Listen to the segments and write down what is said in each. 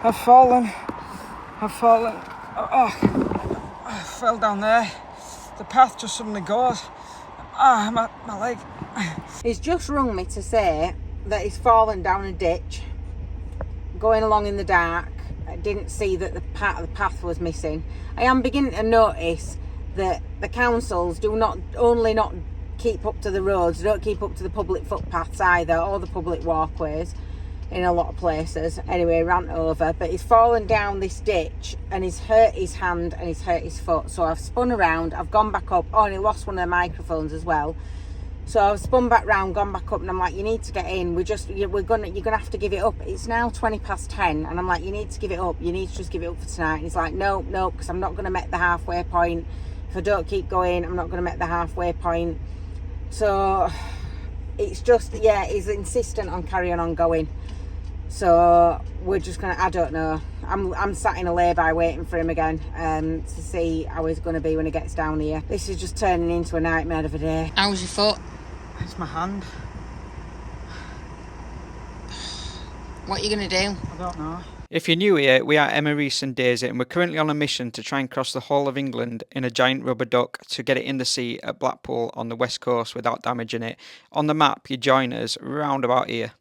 I've fallen. I fell down there. The path just suddenly goes. My leg. He's just rung me to say that he's fallen down a ditch, going along in the dark. I didn't see that the part of the path was missing. I am beginning to notice that the councils do not keep up to the roads, don't keep up to the public footpaths either, or the public walkways in a lot of places. Anyway, ran over, but he's fallen down this ditch and he's hurt his hand and he's hurt his foot. So I've spun around, I've gone back up. Oh, and he lost one of the microphones as well. So I've spun back round, gone back up, and I'm like, you need to get in. You're gonna have to give it up. It's now 10:20, and I'm like, you need to give it up. You need to just give it up for tonight. And he's like, no, because I'm not gonna make the halfway point. If I don't keep going, I'm not gonna make the halfway point. So it's just, yeah, he's insistent on carrying on going. So we're just gonna, I don't know. I'm sat in a lay-by waiting for him again to see how he's gonna be when he gets down here. This is just turning into a nightmare of a day. How's your foot? It's my hand. What are you gonna do? I don't know. If you're new here, we are Emma, Reese and Daisy, and we're currently on a mission to try and cross the whole of England in a giant rubber duck to get it in the sea at Blackpool on the west coast without damaging it. On the map, you join us round about here.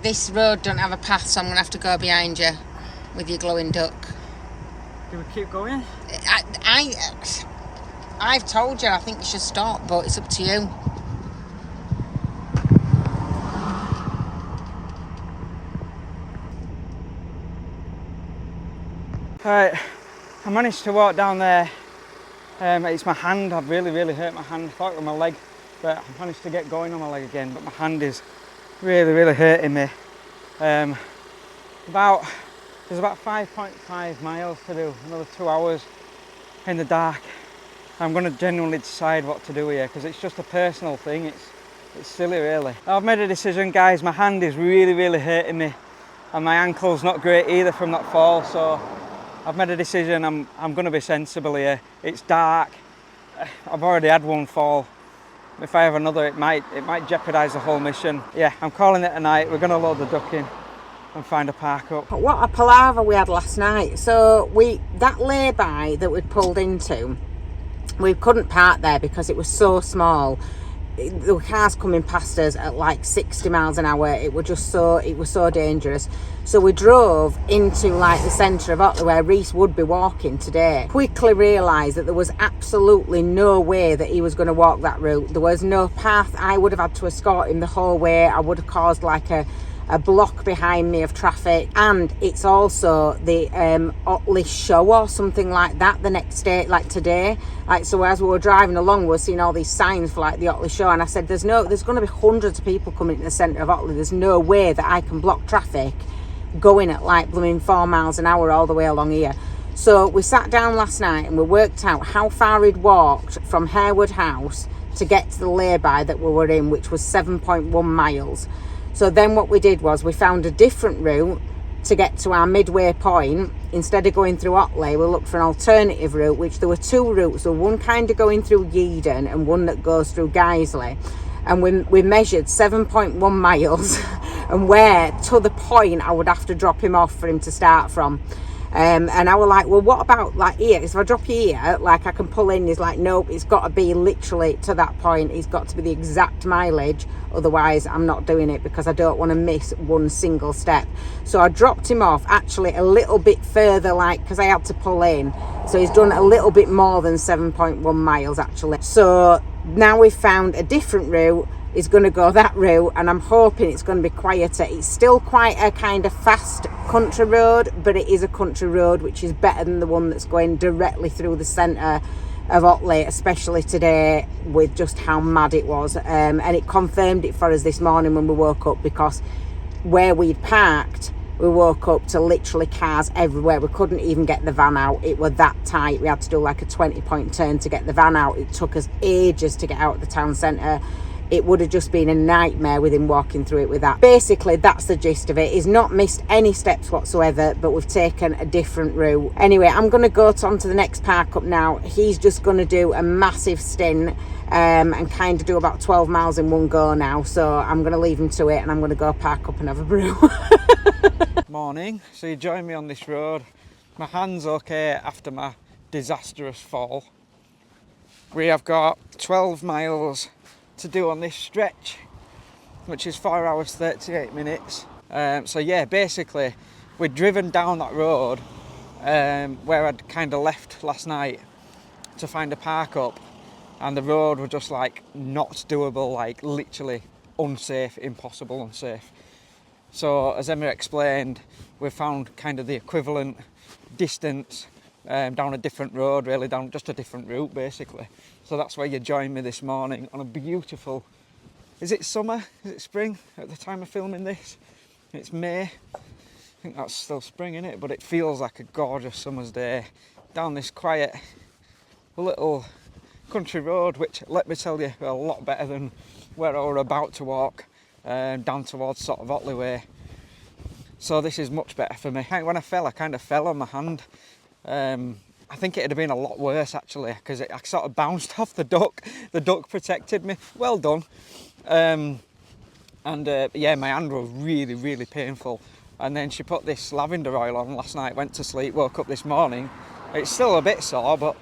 This road don't have a path, so I'm gonna have to go behind you with your glowing duck. Do we keep going? I've told you I think you should stop, but it's up to you. Right, I managed to walk down there. It's my hand. I've really hurt my hand. I thought it was my leg, but I managed to get going on my leg again. But my hand is really hurting me. There's about 5.5 miles to do. Another 2 hours in the dark. I'm going to genuinely decide what to do here because it's just a personal thing. It's silly, really. I've made a decision, guys. My hand is really hurting me, and my ankle's not great either from that fall. So I've made a decision. I'm going to be sensible here. It's dark. I've already had one fall. If I have another, it might jeopardise the whole mission. Yeah, I'm calling it a night. We're going to load the duck in and find a park up. What a palaver we had last night. So that lay-by that we'd pulled into, we couldn't park there because it was so small. The cars coming past us at like 60 miles an hour. It was so dangerous. So we drove into like the centre of Otley where Reese would be walking today. Quickly realised that there was absolutely no way that he was going to walk that route. There was no path. I would have had to escort him the whole way. I would have caused like a block behind me of traffic. And it's also the Otley show or something like that the next day, like today. Like, so as we were driving along, we were seeing all these signs for like the Otley show, and I said there's going to be hundreds of people coming to the centre of Otley. There's no way that I can block traffic going at like blooming 4 miles an hour all the way along here. So we sat down last night and we worked out how far he'd walked from Harewood House to get to the lay-by that we were in, which was 7.1 miles. So then what we did was we found a different route to get to our midway point. Instead of going through Otley, we looked for an alternative route, which there were two routes. So one kind of going through Yeadon and one that goes through Guiseley. And we measured 7.1 miles and where to the point I would have to drop him off for him to start from. And I was like, well, what about like here? If I drop you here, like I can pull in. He's like, nope, it's got to be literally to that point. It's got to be the exact mileage. Otherwise, I'm not doing it because I don't want to miss one single step. So I dropped him off actually a little bit further, like, because I had to pull in. So he's done a little bit more than 7.1 miles actually. So now we've found a different route. Is going to go that route, and I'm hoping it's going to be quieter. It's still quite a kind of fast country road, but it is a country road which is better than the one that's going directly through the centre of Otley, especially today with just how mad it was. And it confirmed it for us this morning when we woke up, because where we'd parked, we woke up to literally cars everywhere. We couldn't even get the van out. It was that tight. We had to do like a 20-point turn to get the van out. It took us ages to get out of the town centre. It would have just been a nightmare with him walking through it with that. Basically, that's the gist of it. He's not missed any steps whatsoever, but we've taken a different route. Anyway, I'm going to go on to the next park up now. He's just going to do a massive stint and kind of do about 12 miles in one go now. So I'm going to leave him to it, and I'm going to go park up and have a brew. Morning. So you join me on this road. My hand's okay after my disastrous fall. We have got 12 miles to do on this stretch, which is 4 hours 38 minutes. So yeah, basically we'd driven down that road where I'd kind of left last night to find a park up, and the road was just like not doable, like literally unsafe, impossible unsafe. So as Emma explained, we've found kind of the equivalent distance down a different road, really, down just a different route basically. So that's where you join me this morning on a beautiful, is it summer, is it spring at the time of filming this? It's May, I think that's still spring in it, but it feels like a gorgeous summer's day down this quiet little country road, which, let me tell you, a lot better than where I were about to walk down towards sort of Otley way. So this is much better for me. When I fell, I kind of fell on my hand. I think it'd have been a lot worse actually, because I sort of bounced off the duck. The duck protected me. Well done. Yeah, my hand was really, really painful. And then she put this lavender oil on last night, went to sleep, woke up this morning. It's still a bit sore, but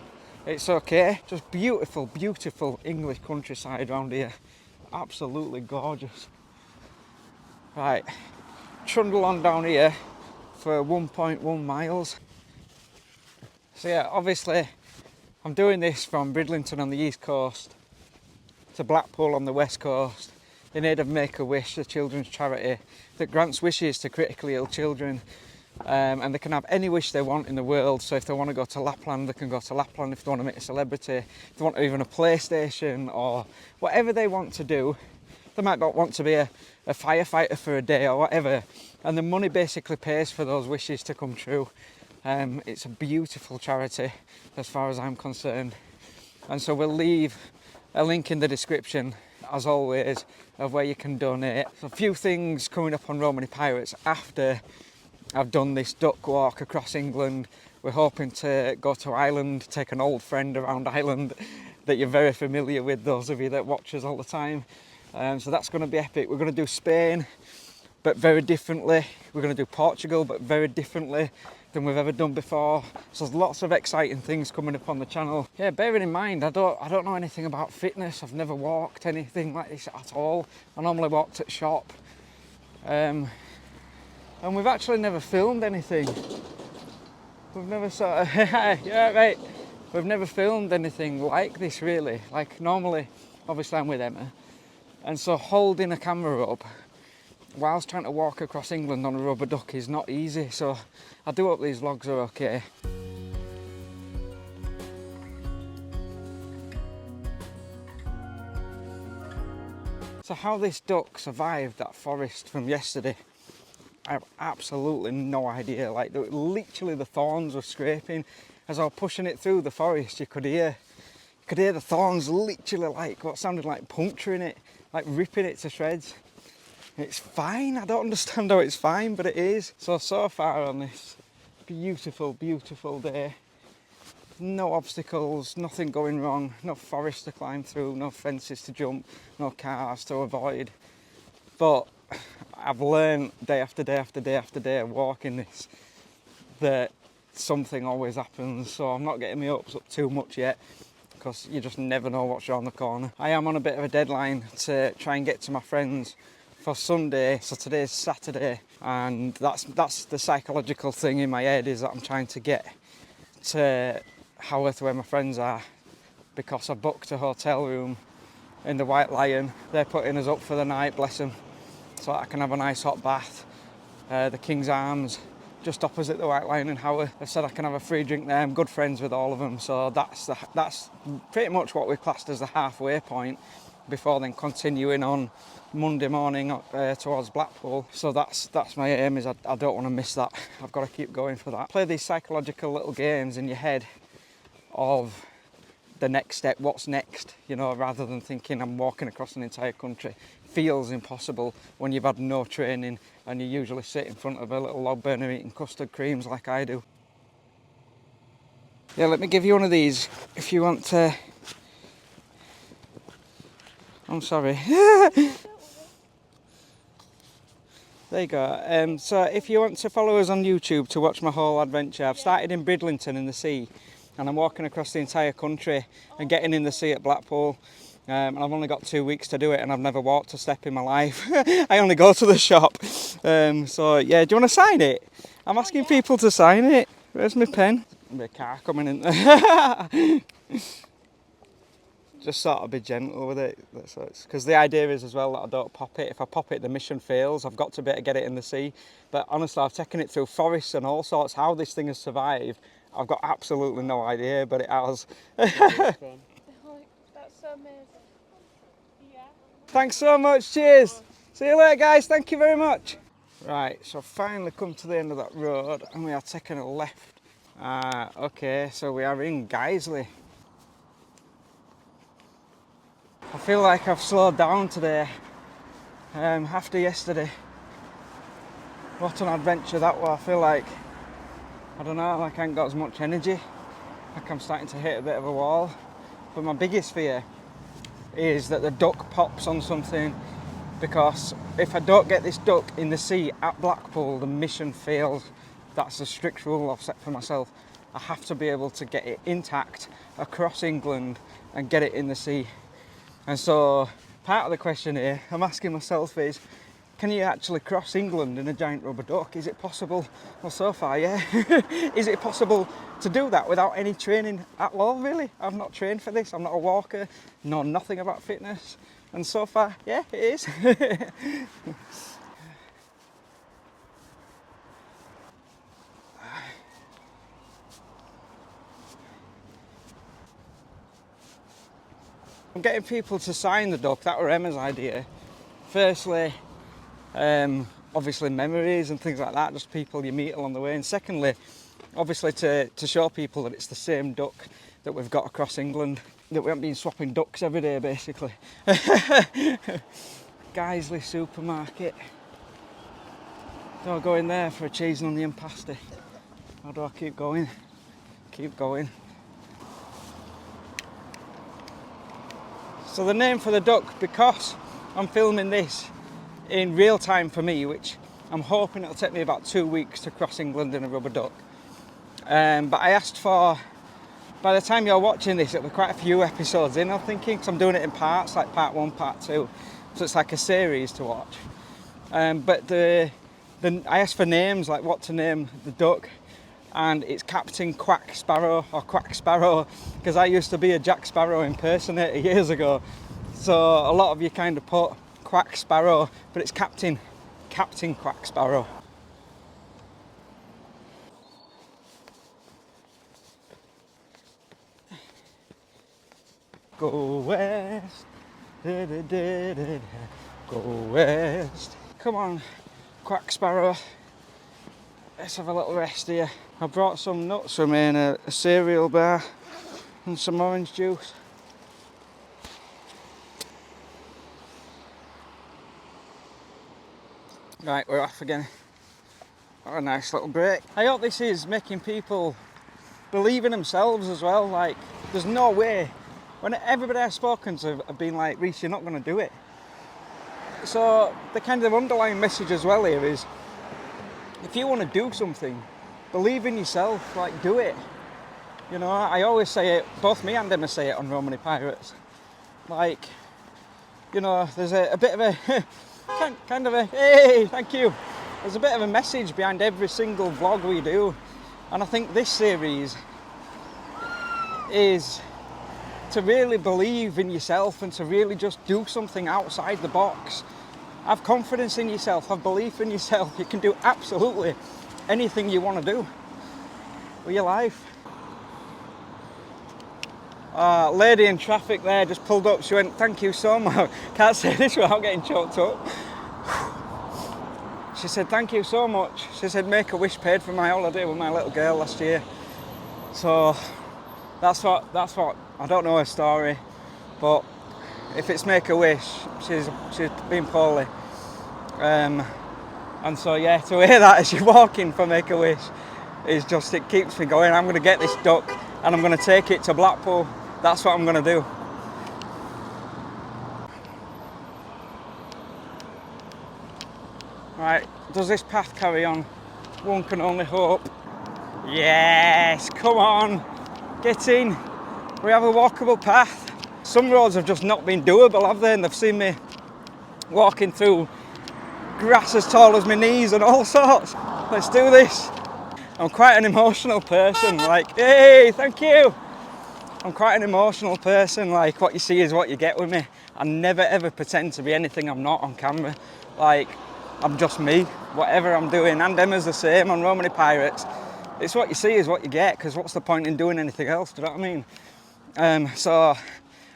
it's okay. Just beautiful, beautiful English countryside around here. Absolutely gorgeous. Right, trundle on down here for 1.1 miles. So yeah, obviously I'm doing this from Bridlington on the east coast to Blackpool on the west coast in aid of Make-A-Wish, the children's charity that grants wishes to critically ill children, and they can have any wish they want in the world. So if they want to go to Lapland, they can go to Lapland. If they want to meet a celebrity, if they want even a PlayStation or whatever they want to do, they might not want to be a firefighter for a day or whatever, and the money basically pays for those wishes to come true. It's a beautiful charity as far as I'm concerned, and so we'll leave a link in the description as always of where you can donate. So a few things coming up on Romany Pirates after I've done this duck walk across England. We're hoping to go to Ireland, take an old friend around Ireland that you're very familiar with, those of you that watch us all the time. So that's going to be epic. We're going to do Spain, but very differently. We're going to do Portugal, but very differently than we've ever done before. So there's lots of exciting things coming up on the channel. Yeah, bearing in mind, I don't know anything about fitness. I've never walked anything like this at all. I normally walked at shop. And we've actually never filmed anything. We've never sort of, yeah, right. We've never filmed anything like this really. Like normally, obviously I'm with Emma. And so holding a camera up whilst trying to walk across England on a rubber duck is not easy. So I do hope these vlogs are okay. So how this duck survived that forest from yesterday, I have absolutely no idea. Like literally the thorns were scraping. As I was pushing it through the forest, you could hear the thorns literally like what sounded like puncturing it, like ripping it to shreds. It's fine. I don't understand how it's fine, but it is. So far on this beautiful, beautiful day, no obstacles, nothing going wrong, no forest to climb through, no fences to jump, no cars to avoid. But I've learned day after day after day after day of walking this that something always happens. So I'm not getting my hopes up too much yet, because you just never know what's around the corner. I am on a bit of a deadline to try and get to my friends for Sunday. So today's Saturday, and that's the psychological thing in my head, is that I'm trying to get to Haworth where my friends are, because I booked a hotel room in the White Lion. They're putting us up for the night, bless them, so I can have a nice hot bath. The King's Arms, just opposite the White Lion in Haworth. They've said I can have a free drink there. I'm good friends with all of them, so that's pretty much what we've classed as the halfway point before then continuing on Monday morning towards Blackpool. So that's my aim, is I don't want to miss that. I've got to keep going for that. Play these psychological little games in your head of the next step, what's next, you know, rather than thinking I'm walking across an entire country. Feels impossible when you've had no training and you usually sit in front of a little log burner eating custard creams like I do. Yeah, let me give you one of these if you want to. I'm sorry. There you go. So if you want to follow us on YouTube to watch my whole adventure, I've started in Bridlington in the sea, and I'm walking across the entire country and getting in the sea at Blackpool. And I've only got 2 weeks to do it, and I've never walked a step in my life. I only go to the shop. So yeah, do you want to sign it? I'm asking people to sign it. Where's my pen? There's a car coming in there. Just sort of be gentle with it, because the idea is as well that I don't pop it. If I pop it, the mission fails. I've got to be able to get it in the sea. But honestly, I've taken it through forests and all sorts. How this thing has survived, I've got absolutely no idea, but it has. That's so amazing. Yeah. Thanks so much, cheers. See you later, guys, thank you very much. Right, so I've finally come to the end of that road and we are taking a left. Okay, so we are in Guiseley. I feel like I've slowed down today after yesterday. What an adventure that was. I feel like, I don't know, like I ain't got as much energy. Like I'm starting to hit a bit of a wall. But my biggest fear is that the duck pops on something, because if I don't get this duck in the sea at Blackpool, the mission fails. That's a strict rule I've set for myself. I have to be able to get it intact across England and get it in the sea. And so part of the question here I'm asking myself is, can you actually cross England in a giant rubber duck? Is it possible? Well, so far, yeah. Is it possible to do that without any training at all, really? I've not trained for this. I'm not a walker, know nothing about fitness. And so far, yeah, it is. I'm getting people to sign the duck. That were Emma's idea. Firstly, obviously memories and things like that, just people you meet along the way. And secondly, obviously to show people that it's the same duck that we've got across England, that we haven't been swapping ducks every day, basically. Guiseley supermarket. Do I go in there for a cheese and onion pasty? Or do I keep going? Keep going. So the name for the duck, because I'm filming this in real time for me, which I'm hoping it'll take me about 2 weeks to cross England in a rubber duck. But I asked for, by the time you're watching this, it'll be quite a few episodes in, I'm thinking, because I'm doing it in parts, like part 1, part 2. So it's like a series to watch. But I asked for names, like what to name the duck. And it's Captain Quack Sparrow, or Quack Sparrow, because I used to be a Jack Sparrow impersonator years ago. So a lot of you kind of put Quack Sparrow, but it's Captain Quack Sparrow. Go west, da, da, da, da, da. Go west. Come on, Quack Sparrow. Let's have a little rest here. I brought some nuts from in a cereal bar and some orange juice. Right, we're off again. What a nice little break. I hope this is making people believe in themselves as well. Like, there's no way. When everybody I've spoken to have been like, Reese, you're not going to do it. So the kind of underlying message as well here is, if you want to do something, believe in yourself, like do it. You know, I always say it, both me and Emma say it on Romany Pirates. Like, you know, there's a bit of a, kind of a, hey, thank you. There's a bit of a message behind every single vlog we do. And I think this series is to really believe in yourself and to really just do something outside the box. Have confidence in yourself, have belief in yourself. You can do absolutely anything you want to do with your life. Lady in traffic there just pulled up. She went, thank you so much. Can't say this without getting choked up. She said, thank you so much. She said, Make-A-Wish paid for my holiday with my little girl last year. So that's what, I don't know her story, but if it's Make-A-Wish, she's been poorly. And so yeah, to hear that as you're walking for Make-A-Wish is just, it keeps me going. I'm going to get this duck and I'm going to take it to Blackpool. That's what I'm going to do. Right, does this path carry on? One can only hope. Yes, come on, get in. We have a walkable path. Some roads have just not been doable, have they? And they've seen me walking through grass as tall as my knees and all sorts. Let's do this. I'm quite an emotional person, like, hey, thank you. I'm quite an emotional person, like, what you see is what you get with me. I never ever pretend to be anything I'm not on camera. Like, I'm just me, whatever I'm doing, and Emma's the same on Romany Pirates. It's what you see is what you get, because what's the point in doing anything else, do you know what I mean? So,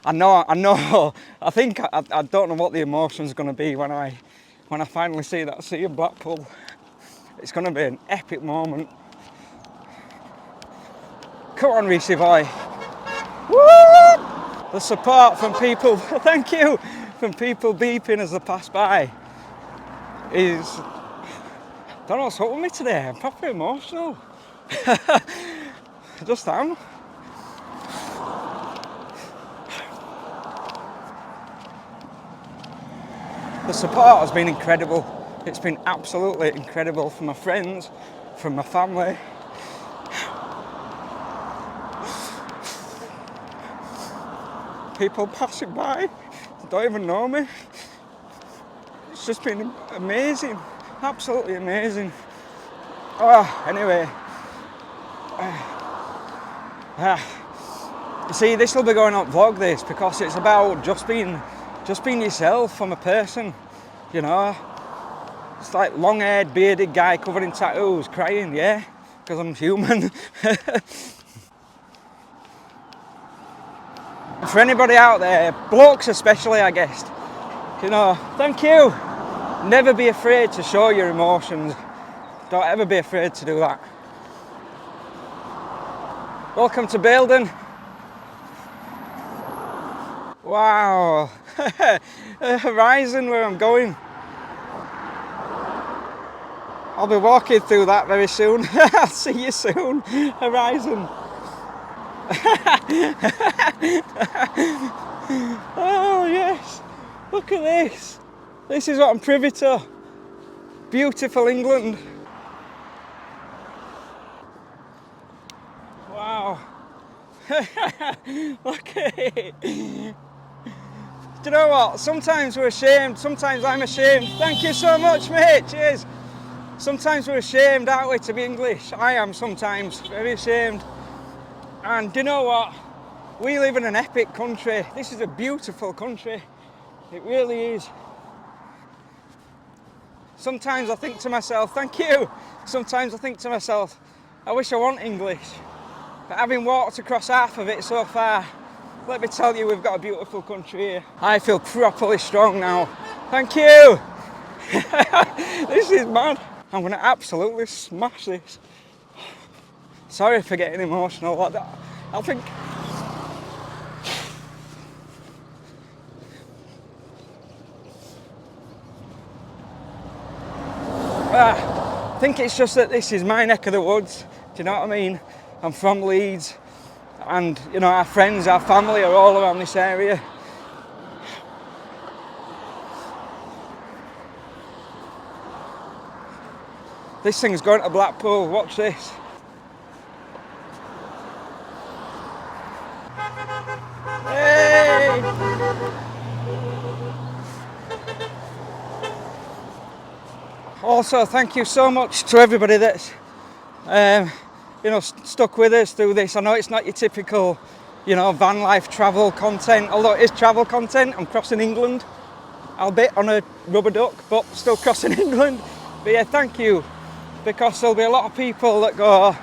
I know, I think, I don't know what the emotion's going to be when I finally see that sea of Blackpool. It's going to be an epic moment. Come on, Reese boy. Woo! The support from people, thank you, from people beeping as they pass by is, I don't know what's up with me today. I'm proper emotional. I just am. The support has been incredible. It's been absolutely incredible from my friends, from my family. People passing by, don't even know me. It's just been amazing, absolutely amazing. Oh, anyway. You see, this will be going on vlog this, because it's about just being yourself from a person, you know. It's like long-haired, bearded guy covered in tattoos, crying, yeah, because I'm human. For anybody out there, blokes especially, I guess, you know, thank you. Never be afraid to show your emotions. Don't ever be afraid to do that. Welcome to Baildon. Wow, horizon where I'm going. I'll be walking through that very soon. I'll see you soon, horizon. Oh yes, look at this. This is what I'm privy to. Beautiful England. Wow. Look at it. Do you know what? Sometimes we're ashamed, sometimes I'm ashamed. Thank you so much, mate. Cheers. Sometimes we're ashamed, aren't we, to be English? I am sometimes very ashamed. And do you know what? We live in an epic country. This is a beautiful country. It really is. Sometimes I think to myself, thank you. Sometimes I think to myself, I wish I wasn't English. But having walked across half of it so far, let me tell you, we've got a beautiful country here. I feel properly strong now. Thank you. This is mad. I'm going to absolutely smash this. Sorry for getting emotional like that. I think... I think it's just that this is my neck of the woods. Do you know what I mean? I'm from Leeds, and you know, our friends, our family are all around this area. This thing's going to Blackpool, watch this. Hey! Also, thank you so much to everybody that's you know, stuck with us through this. I know it's not your typical, you know, van life travel content, although it is travel content. I'm crossing England, albeit on a rubber duck, but still crossing England. But yeah, thank you, because there'll be a lot of people that go,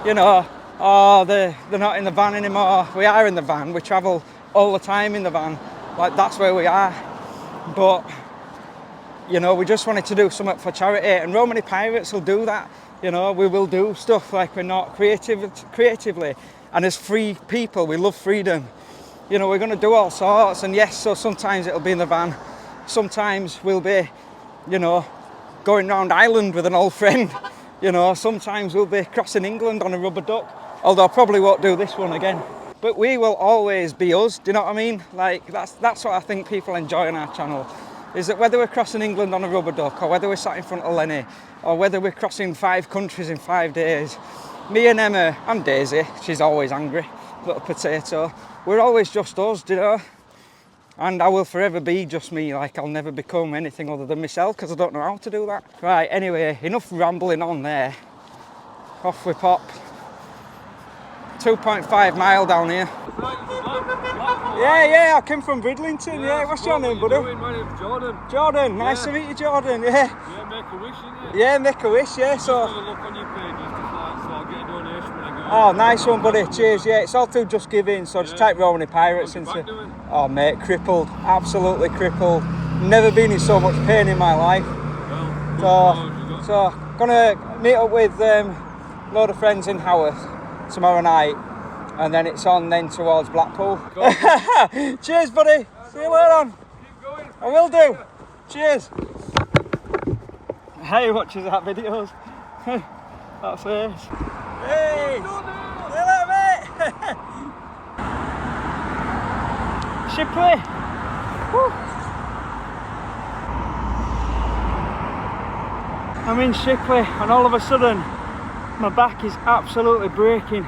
you know, oh, they're not in the van anymore. We are in the van. We travel all the time in the van. Like, that's where we are. But, you know, we just wanted to do something for charity, and Romany Pirates will do that. You know, we will do stuff like we're not creatively, and as free people, we love freedom. You know, we're going to do all sorts, and yes, so sometimes it'll be in the van, sometimes we'll be, you know, going round Ireland with an old friend. You know, sometimes we'll be crossing England on a rubber duck, although I probably won't do this one again. But we will always be us, do you know what I mean? Like, that's what I think people enjoy on our channel. is that whether we're crossing England on a rubber duck, or whether we're sat in front of Lenny, or whether we're crossing 5 countries in 5 days, me and Emma, and Daisy, she's always angry, little potato, we're always just us, do you know? And I will forever be just me, like I'll never become anything other than myself, because I don't know how to do that. Right, anyway, enough rambling on there. Off we pop. 2.5 mile down here. Yeah, I came from Bridlington, yeah. What's your name, buddy? My name's Jordan. Jordan, nice to meet you, Jordan, yeah. Yeah, make a wish, innit? Yeah, make a wish, yeah, so... Have a look on your page, just to like, so I'll get a donation when I go. Oh, nice one, buddy, cheers, yeah. It's all through Just Giving, so just type Romany Pirates What's your into... back doing? Oh, mate, crippled, absolutely crippled. Never been in so much pain in my life. Well, So, gonna meet up with a load of friends in Haworth tomorrow night, and then it's on then towards Blackpool. Cheers, buddy. See you later on. keep going. I will do. Cheers. Hey, watches that videos. That's it. Hey. See you later, mate. Shipley. Woo. I'm in Shipley, and all of a sudden my back is absolutely breaking.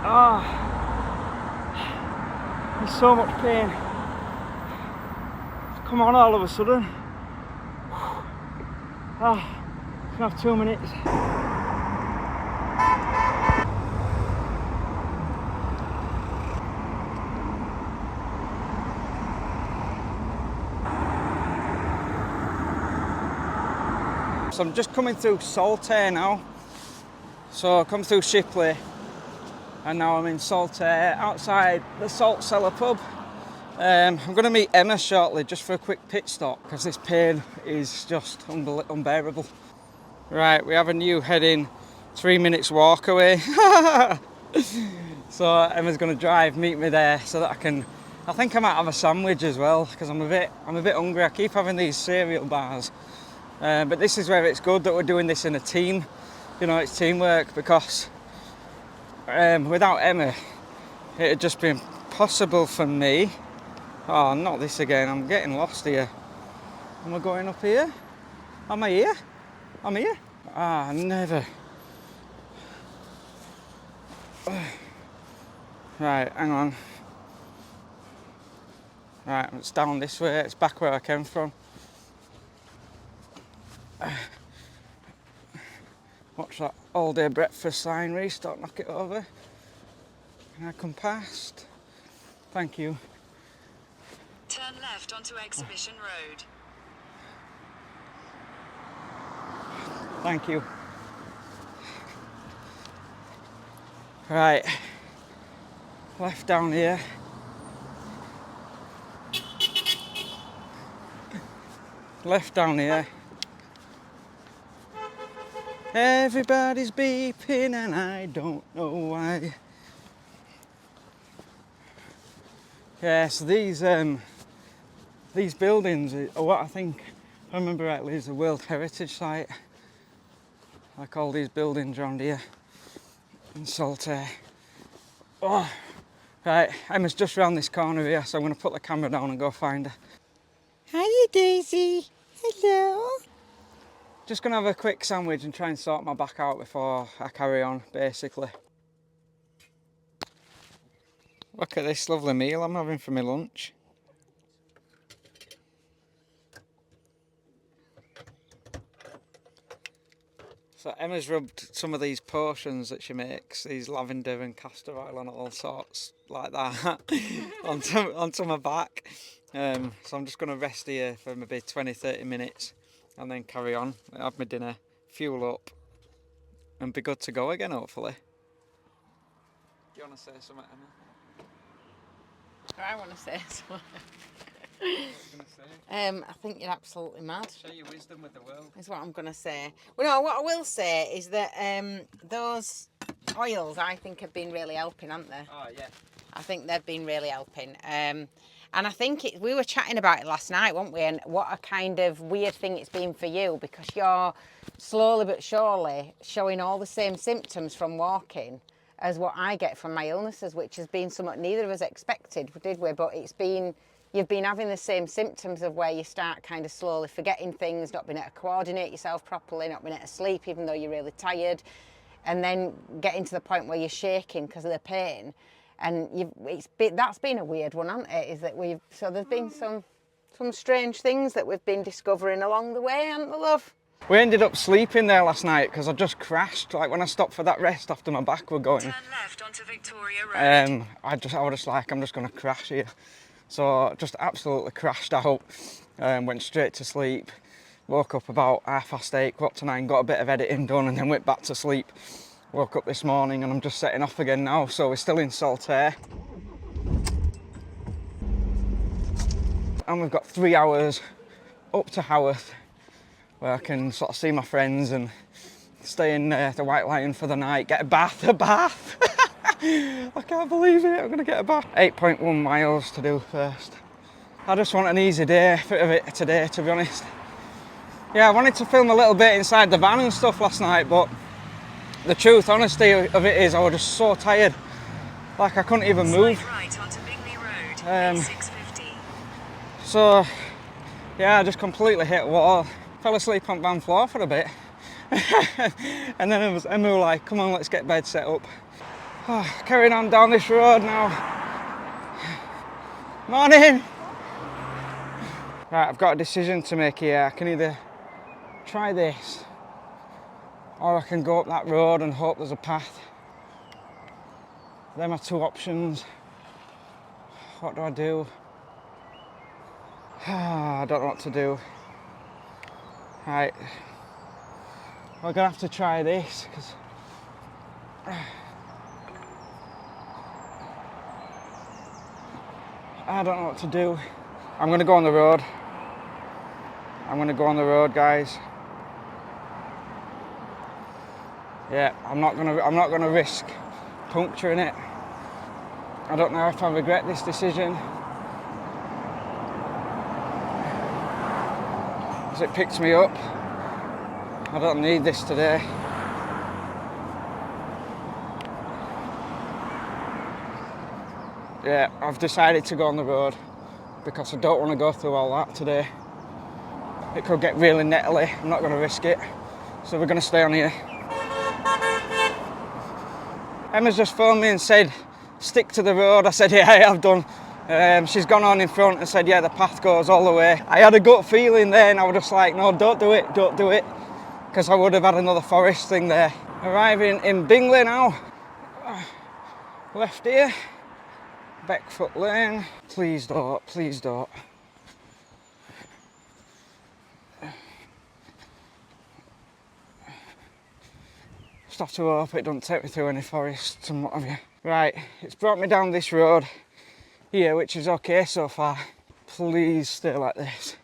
Ah, there's so much pain. It's come on all of a sudden. Ah, can have 2 minutes. So I'm just coming through Saltaire now. So I come through Shipley, and now I'm in Saltaire outside the Salt Cellar pub. I'm going to meet Emma shortly just for a quick pit stop because this pain is just unbearable. Right, we have a new heading 3 minutes walk away. So Emma's going to drive, meet me there so that I think I might have a sandwich as well because I'm a bit hungry. I keep having these cereal bars. But this is where it's good that we're doing this in a team. You know, it's teamwork because without Emma, it had just been possible for me. Oh, not this again. I'm getting lost here. Am I going up here? Am I here? I'm here? Ah, never. Right, hang on. Right, it's down this way. It's back where I came from. Watch that all day breakfast sign, Reese, don't knock it over. Can I come past? Thank you. Turn left onto Exhibition Road. Thank you. Right, left down here. Left down here. Everybody's beeping and I don't know why. Yeah, so these buildings are what I think, if I remember rightly, is a World Heritage Site. Like all these buildings around here in Saltaire. Oh, right, Emma's just round this corner here, so I'm going to put the camera down and go find her. Hiya, Daisy. Hello. Just going to have a quick sandwich and try and sort my back out before I carry on, basically. Look at this lovely meal I'm having for my lunch. So Emma's rubbed some of these potions that she makes, these lavender and castor oil and all sorts like that, onto my back. So I'm just going to rest here for maybe 20-30 minutes and then carry on, have my dinner, fuel up and be good to go again, hopefully. Do you want to say something, Emma? I want to say something. What are you going to say? I think you're absolutely mad. Share your wisdom with the world. Is what I'm going to say. Well, no, what I will say is that those oils, I think, have been really helping, haven't they? Oh, yeah. I think they've been really helping. And I think we were chatting about it last night, weren't we? And what a kind of weird thing it's been for you because you're slowly but surely showing all the same symptoms from walking as what I get from my illnesses, which has been somewhat neither of us expected, did we? But it's been you've been having the same symptoms of where you start kind of slowly forgetting things, not being able to coordinate yourself properly, not being able to sleep even though you're really tired, and then getting to the point where you're shaking because of the pain. And that's been a weird one, hasn't it? Is that there's been some strange things that we've been discovering along the way, haven't there, love? We ended up sleeping there last night because I just crashed. Like when I stopped for that rest after my back were going. Turn left onto Victoria Road. I was just like, I'm just gonna crash here. So just absolutely crashed out. Went straight to sleep. Woke up about 8:30, 8:45, got a bit of editing done, and then went back to sleep. Woke up this morning and I'm just setting off again now. So we're still in Saltaire. And we've got 3 hours up to Haworth, where I can sort of see my friends and stay in the White Lion for the night, get a bath. I can't believe it, I'm gonna get a bath. 8.1 miles to do first. I just want an easy day of it today, to be honest. Yeah, I wanted to film a little bit inside the van and stuff last night, but the truth, honesty of it is I was just so tired. Like I couldn't even move. Right onto Bingley Road, 650. So, yeah, I just completely hit a wall. Fell asleep on van floor for a bit. And then Emma was like, come on, let's get bed set up. Carrying on down this road now. Morning! Right, I've got a decision to make here. I can either try this, or I can go up that road and hope there's a path. They're my two options. What do I do? I don't know what to do. Right, we're gonna have to try this because I don't know what to do. I'm gonna go on the road. I'm gonna go on the road, guys. Yeah, I'm not gonna risk puncturing it. I don't know if I regret this decision. As it picks me up. I don't need this today. Yeah, I've decided to go on the road because I don't want to go through all that today. It could get really nettly. I'm not going to risk it. So we're going to stay on here. Emma's just phoned me and said, stick to the road. I said, yeah, I've done. She's gone on in front and said, yeah, the path goes all the way. I had a gut feeling there and I was just like, no, don't do it, don't do it. Because I would have had another forest thing there. Arriving in Bingley now. Left here. Beckfoot Lane. Please don't, please don't. Just have to hope it doesn't take me through any forests and what have you. Right, it's brought me down this road here, which is okay so far. Please stay like this.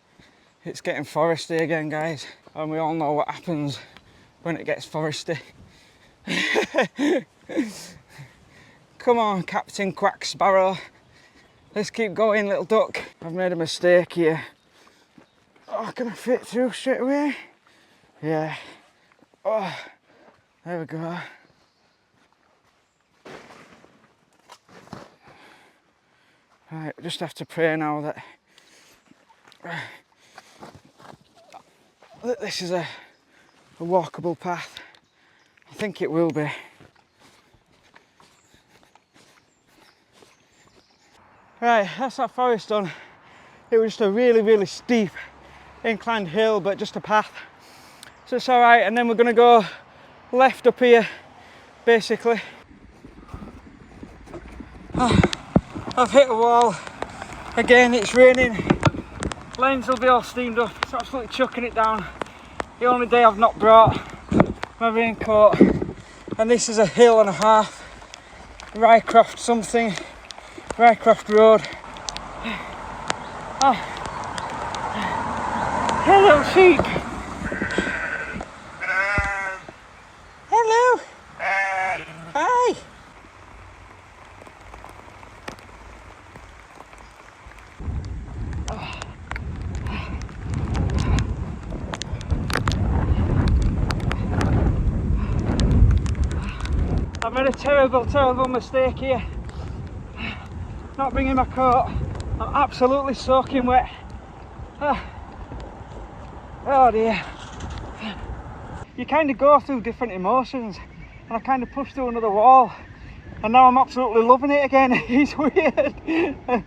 It's getting foresty again, guys. And we all know what happens when it gets foresty. Come on, Captain Quack Sparrow. Let's keep going, little duck. I've made a mistake here. Oh, can I fit through straight away? Yeah. Oh, there we go. Right, we just have to pray now that this is a walkable path. I think it will be. Right, that's that forest done. It was just a really, really steep inclined hill, but just a path. So it's all right, and then we're gonna go left up here, basically. I've hit a wall. Again, it's raining. Lanes will be all steamed up. It's absolutely chucking it down. The only day I've not brought my raincoat. And this is a hill and a half. Rycroft something. Rycroft Road. Oh. Hello, sheep. Hello. Hi. I've made a terrible, terrible mistake here. Not bringing my coat. I'm absolutely soaking wet. Oh dear. You kind of go through different emotions, and I kind of pushed through another wall, and now I'm absolutely loving it again. It's weird.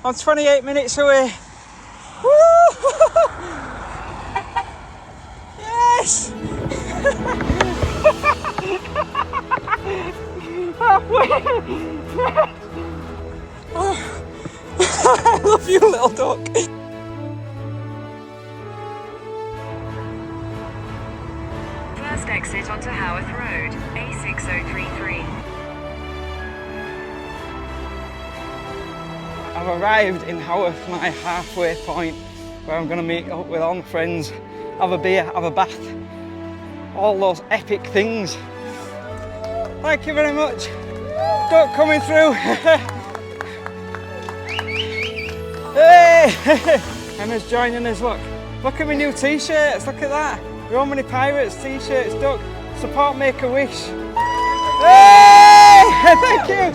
I'm 28 minutes away. Woo! Yes! Oh. I love you, little duck. First exit onto Haworth Road, A6033. I've arrived in Haworth, my halfway point, where I'm going to meet up with all my friends, have a beer, have a bath, all those epic things. Thank you very much. Duck coming through. Hey! Emma's joining us, look. Look at my new t-shirts, look at that. Romany Pirates t-shirts, Duck. Support Make-A-Wish. Hey! Thank you.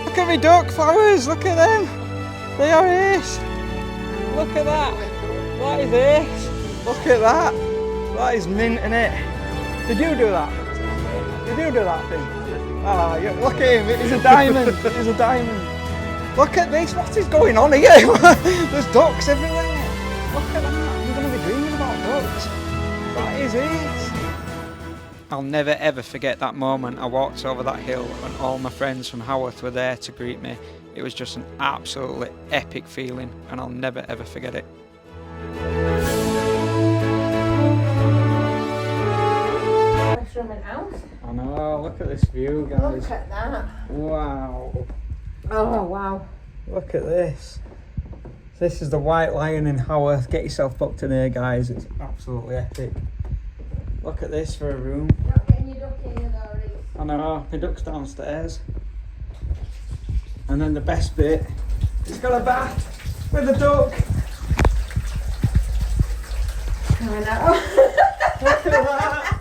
Look at me duck flowers, look at them. They are ace. Look at that. That is ace. Look at that. That is mint, innit? Did you do that? Did you do that thing? Oh, yeah, look at him, it is a diamond. It is a diamond. Look at this, what is going on here? There's ducks everywhere. Look at that. I'm going to be dreaming about ducks. That is ace. I'll never ever forget that moment I walked over that hill and all my friends from Haworth were there to greet me. It was just an absolutely epic feeling and I'll never ever forget it. From an house. I know, look at this view, guys. Look at that. Wow. Oh wow. Look at this. This is the White Lion in Haworth. Get yourself booked in here, guys. It's absolutely epic. Look at this for a room. Not getting your duck in here though, Reese. I know, my duck's downstairs. And then the best bit, it's got a bath with a duck. I know. Look at that.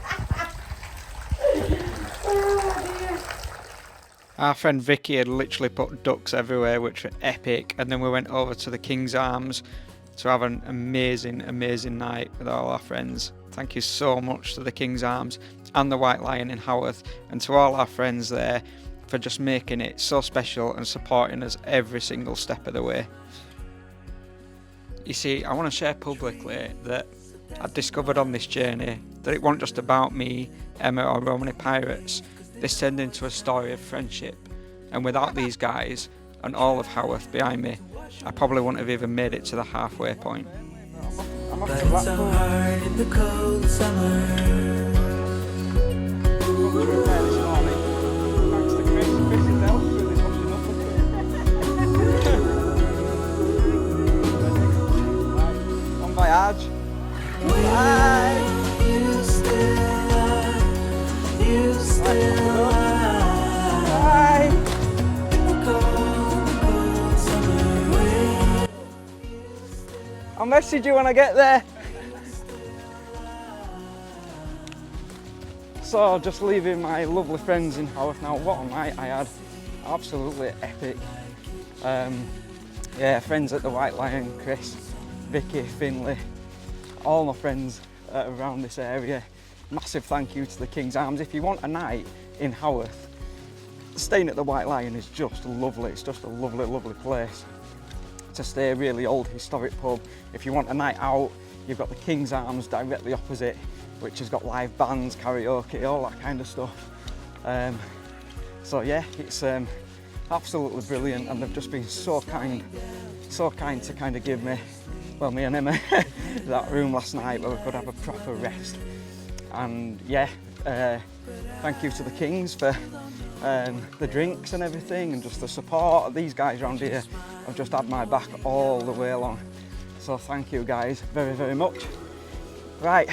Our friend Vicky had literally put ducks everywhere, which were epic, and then we went over to the King's Arms to have an amazing, amazing night with all our friends. Thank you so much to the King's Arms and the White Lion in Haworth, and to all our friends there for just making it so special and supporting us every single step of the way. You see, I want to share publicly that I've discovered on this journey that it wasn't just about me, Emma or Romany Pirates. This turned into a story of friendship, and without these guys and all of Haworth behind me, I probably wouldn't have even made it to the halfway point. But it's so hard in the cold summer. Thanks to Chris is out with his washing up. Bon voyage. Bye. You still are, you still are. Bye. I'll message you when I get there. So just leaving my lovely friends in Haworth now. What a night I had. Absolutely epic. Yeah, friends at the White Lion, Chris, Vicky, Finley, all my friends around this area. Massive thank you to the King's Arms. If you want a night in Haworth, staying at the White Lion is just lovely. It's just a lovely, lovely place to stay. Really old historic pub. If you want a night out, you've got the King's Arms directly opposite. which has got live bands, karaoke, all that kind of stuff. So yeah, it's absolutely brilliant, and they've just been so kind to kind of give me, well, me and Emma, that room last night where we could have a proper rest. And yeah, thank you to the Kings for the drinks and everything, and just the support. These guys around here have just had my back all the way along. So thank you guys very, very much. Right,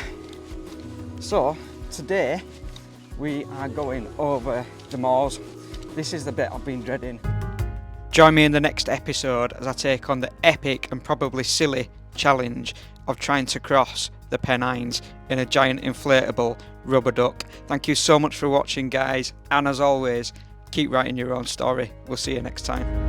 so today we are going over the moors. This is the bit I've been dreading. Join me in the next episode as I take on the epic and probably silly challenge of trying to cross the Pennines in a giant inflatable rubber duck. Thank you so much for watching, guys, and as always, keep writing your own story. We'll see you next time.